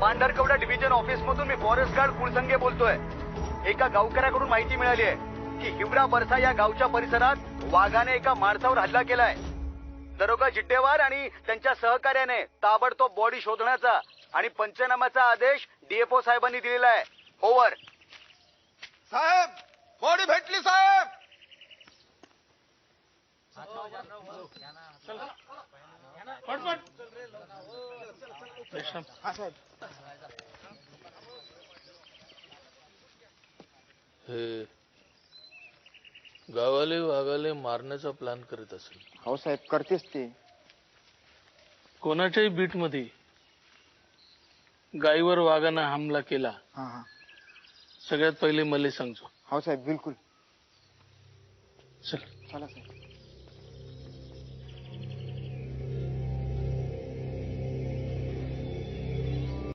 Pandharkawada division office मधून मी forest guard Kulsange बोलतोय। एका गावकऱ्याकडून माहिती मिळाली आहे की हिवरा बरसा या गावच्या परिसरात वाघाने एका माणसावर हल्ला केलाय। दरोगा जिड्डेवार आणि त्यांच्या सहकार्याने ताबडतोब बॉडी शोधण्याचा आणि पंचनाम्याचा आदेश डीएफओ साहेबांनी दिलेला आहे। ओव्हर। साहेब, बॉडी भेटली साहेब। हे गावाले वाघाले मारण्याचा प्लॅन करीत असेल। हो साहेब, करतेच ते। कोणाच्याही बीट मध्ये गायीवर वाघानं हमला केला, हा हा, सगळ्यात पहिले मला सांगतो। हो साहेब, बिलकुल। चल चला साहेब।